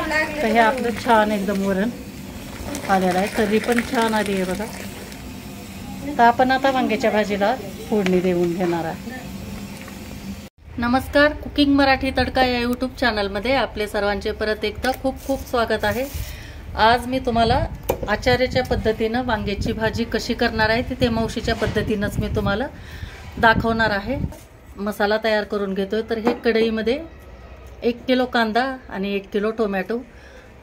तर हे आपलं छान एकदम वरण आलेलं आहे, तर्री पण छान आली आहे बघा. तर आपण आता वांग्याच्या भाजीला फोडणी देऊन घेणार आहे. नमस्कार, कुकिंग मराठी तडका या यूट्यूब चॅनलमध्ये आपले सर्वांचे परत एकदा खूप खूप स्वागत आहे. आज मी तुम्हाला आचार्याच्या पद्धतीनं वांग्याची भाजी कशी करणार आहे ते मावशीच्या पद्धतीनंच मी तुम्हाला दाखवणार आहे. मसाला तयार करून घेतोय. तर हे कढईमध्ये 1 किलो कांदा आणि 1 किलो टोमॅटो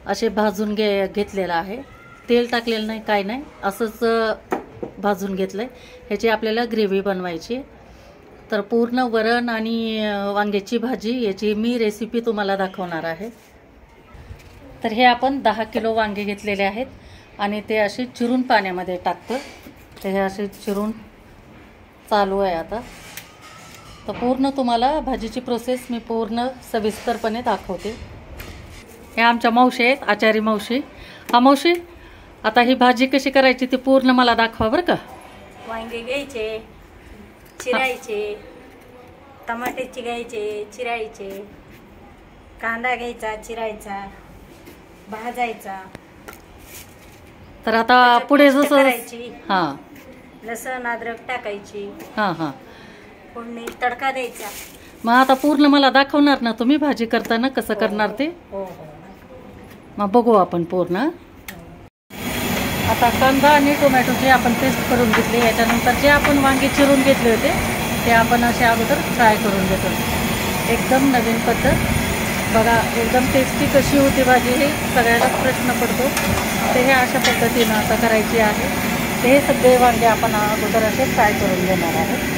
असे भाजून घेतलेला आहे. तेल टाकलेलं नाही, काय नाही, असंच भाजून घेतलंय. ह्याची आपल्याला ग्रेव्ही बनवायची. तर पूर्ण वरण आणि वांग्याची भाजी याची मी रेसिपी तुम्हाला दाखवणार आहे. तर हे आपण 10 किलो वांगे घेतलेले आहेत आणि ते असे चिरून पाण्यामध्ये टाकतो. तर हे असे चिरून चालू आहे आता. तर पूर्ण तुम्हाला भाजीची प्रोसेस मी पूर्ण सविस्तरपणे दाखवते. हे आमच्या मावशी आहेत, आचारी मावशी. हा मावशी, आता ही भाजी कशी करायची ती पूर्ण मला दाखवा बरं का. वांगे घ्यायचे, चिरायचे, टमाटे घ्यायचे, चिरायचे, कांदा घ्यायचा, चिरायचा, भाजायचा. तर आता पुढे जसं हां, लसण अद्रक टाकायची. हां हां, फोडणी तडका द्यायचा. मग आता पूर्ण मला दाखवणार ना तुम्ही भाजी करताना कसं करणार ते. हो हो, मग बघू आपण पूर्ण. आता कांदा आणि टोमॅटोची आपण पेस्ट करून घेतली. याच्यानंतर जे आपण वांगे चिरून घेतले होते ते आपण असे अगोदर फ्राय करून घेतो. एकदम नवीन पद्धत बघा. एकदम टेस्टी कशी होती भाजी हे सगळ्यालाच प्रश्न पडतो. ते हे अशा पद्धतीनं आता करायची आहे. ते हे सगळे वांगे आपण अगोदर असे फ्राय करून घेणार आहोत.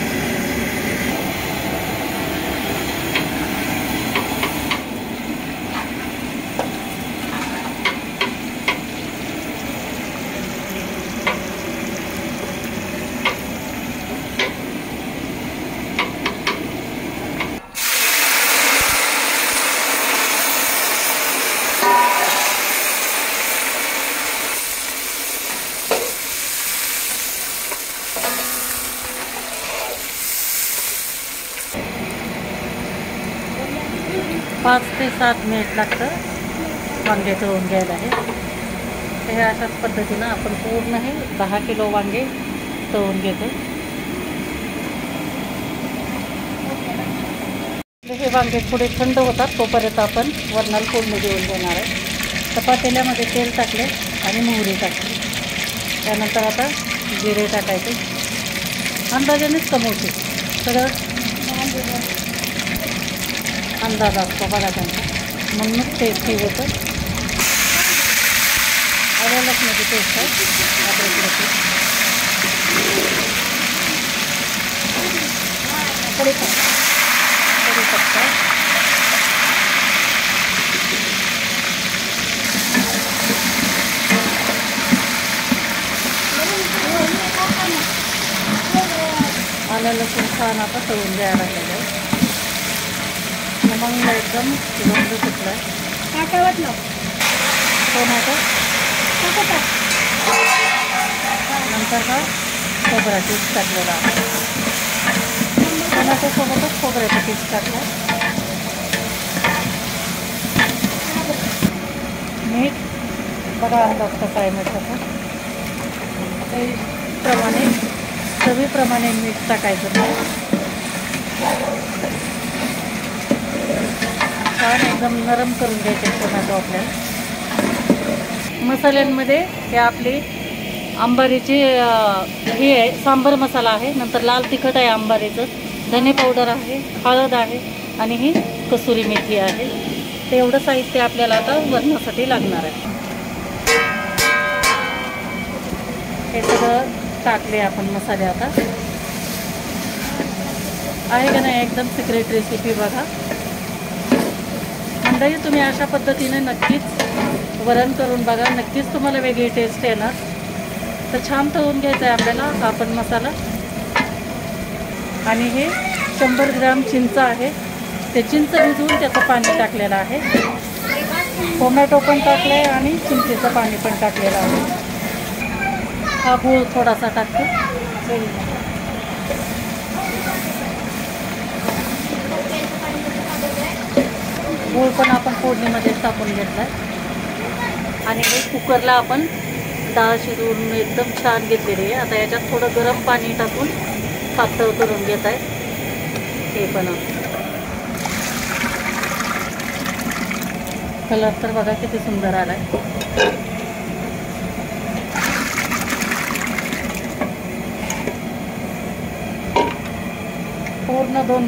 पाच ते 7 मिनिट लागतं वांगे तळून घ्यायला. तर हे अशाच पद्धतीनं आपण पूर्ण हे 10 किलो वांगे तळून घेतो. हे वांगे थोडे थंड होतात तोपर्यंत आपण वरणाला फोडणी देऊन देणार आहे. तर पातेल्यामध्ये तेल टाकले आणि मोहरी टाकली. त्यानंतर आता जिरे टाकायचे. अंदाजानेच कमवते, सगळं अंदाज असतो बघा त्यांचा, म्हणूनच टेस्टी होतं. आलं लसणाची पेस्ट आहे, अद्रक कढीपत्ता, आलं लसूण छान आता तळून द्यायला लागलेलं आहे. मग एकदम रंग सुटला आहे. टोमॅटो नंतर का खोबरा पीस टाकलेला आहे. टोमॅटोसोबतच खोबऱ्याचा पीस टाकला. मीठ बघा अंदाज कसा आहे मिठाचा. प्रमाणे चवीप्रमाणे मीठ टाकायचं. छान एकदम नरम करून घ्यायचे टोमॅटो आपल्याला. मसाल्यांमध्ये हे आपली अंबारीची ही आहे, सांबर मसाला आहे, नंतर लाल तिखट आहे अंबारीचं, धने पावडर आहे, हळद आहे आणि ही कसुरी मेथी आहे. ते एवढं साहित्य आपल्याला आता वरणासाठी लागणार आहे. हे सगळं टाकले आपण मसाले. आता आहे का नाही एकदम सिक्रेट रेसिपी बघा. मंडळी, तुम्ही अशा पद्धतीने नक्कीच वरण करून बघा, नक्कीच तुम्हाला वेगळी टेस्ट येणार. तर छान तळून घ्यायचं आहे आपल्याला हा पण मसाला. आणि हे 100 ग्राम चिंच आहे, ते चिंच भिजवून त्याचं पाणी टाकलेलं आहे. टोमॅटो पण टाकलं आहे आणि चिंचेचं पाणी पण टाकलेलं आहे. हा गूळ थोडासा टाकतो. गूळ पण आपण फोडणीमध्ये टाकून घेतला. आणि हे कुकरला आपण डाळ शिजवून एकदम छान घेतलेली आहे. आता याच्यात थोडं गरम पाणी टाकून पातळ करून घेत आहे. हे पण कलर तर बघा किती सुंदर आलाय. पूर्ण 2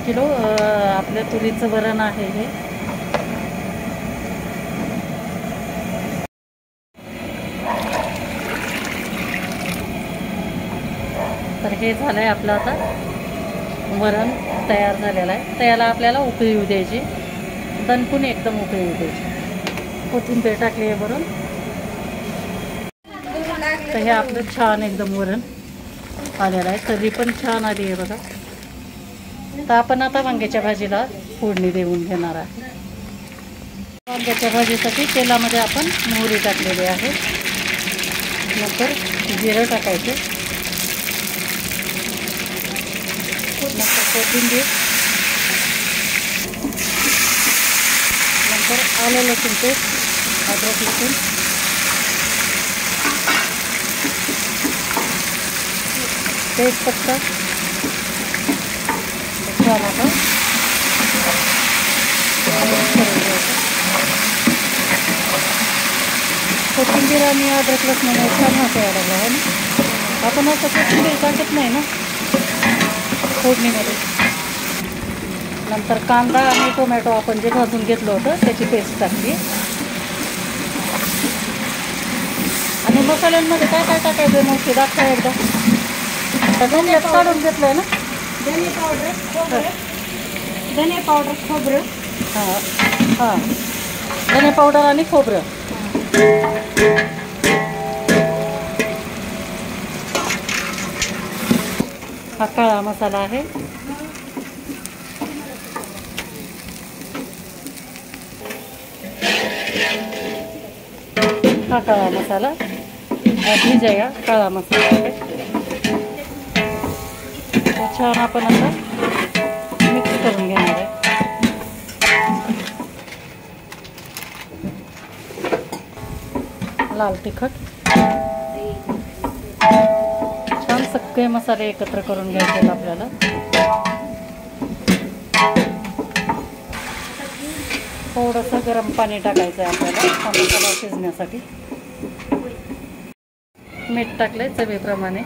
किलो आपल्या तुरीचं वरण आहे हे. तर हे झालंय आपलं आता वरण तयार झालेलं आहे. तर याला आपल्याला उकळी येऊ द्यायची, दणकून एकदम उकळी येऊ द्यायची. कोथिंबीर टाकली आहे वरून. तर हे आपलं छान एकदम वरण आलेलं आहे. तरी पण छान आली आहे बघा. तर आपण आता वांग्याच्या भाजीला फोडणी देऊन घेणार आहे. वांग्याच्या भाजीसाठी तेलामध्ये आपण मोहरी टाकलेली आहे. नंतर जिरं टाकायचे, नंतर कोथिंबीर, नंतर आलं लसूण पेस्ट, अद्रक लसूण, तेजपत्ता, छान आता कोथिंबीर आणि अद्रक लसणामुळे छान हातायला लागला आहे ना. आपण असं कोथिंबीर टाकत नाही ना फोडणीमध्ये. नंतर कांदा आणि टोमॅटो आपण जे भाजून घेतलं होतं त्याची पेस्ट टाकली. आणि मसाल्यांमध्ये काय काय टाकायचं मग ते दाखवा एकदा. धने काढून घेतलंय ना. धने पावडर, खोबरं, धने पावडर, खोबरं. हां हां, धने पावडर आणि खोबरं. हा काळा मसाला आहे. हा काळा मसाला, भिजया काळा मसाला आहे. छान आपण आता मिक्स करून घेणार आहे. लाल तिखट, छान सगळे मसाले एकत्र करून घ्यायचे आपल्याला. थोडंसं गरम पाणी टाकायचं आहे आपल्याला हा मसाला शिजण्यासाठी. मीठ टाकलंय चवीप्रमाणे.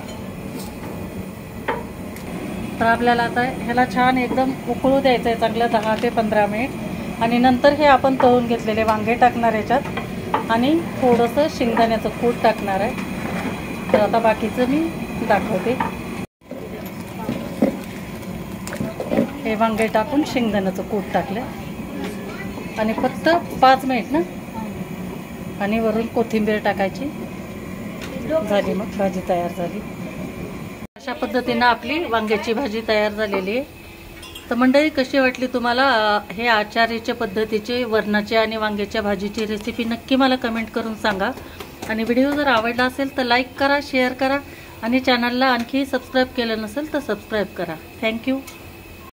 तर आपल्याला आता ह्याला छान एकदम उकळू द्यायचं आहे चांगलं 10 ते 15 मिनिट. आणि नंतर हे आपण तळून घेतलेले वांगे टाकणार याच्यात आणि थोडंसं शेंगदाण्याचं कूट टाकणार आहे. तर आता बाकीचं मी दाखवते. हे वांगे टाकून शेंगदाण्याचं कूट टाकलं आणि फक्त 5 मिनिट ना. आणि वरून कोथिंबीर टाकायची. झाली मग भाजी तयार झाली. अशा पद्धतीनं आपली वांग्याची भाजी तयार झालेली आहे. तर मंडळी, कशी वाटली तुम्हाला हे आचार्याच्या पद्धतीचे वरणाचे आणि वांग्याच्या भाजीची रेसिपी नक्की मला कमेंट करून सांगा. आणि व्हिडिओ जर आवडला असेल तर लाईक करा, शेअर करा आणि चॅनलला आणखी सबस्क्राईब केलं नसेल तर सबस्क्राईब करा. थँक्यू.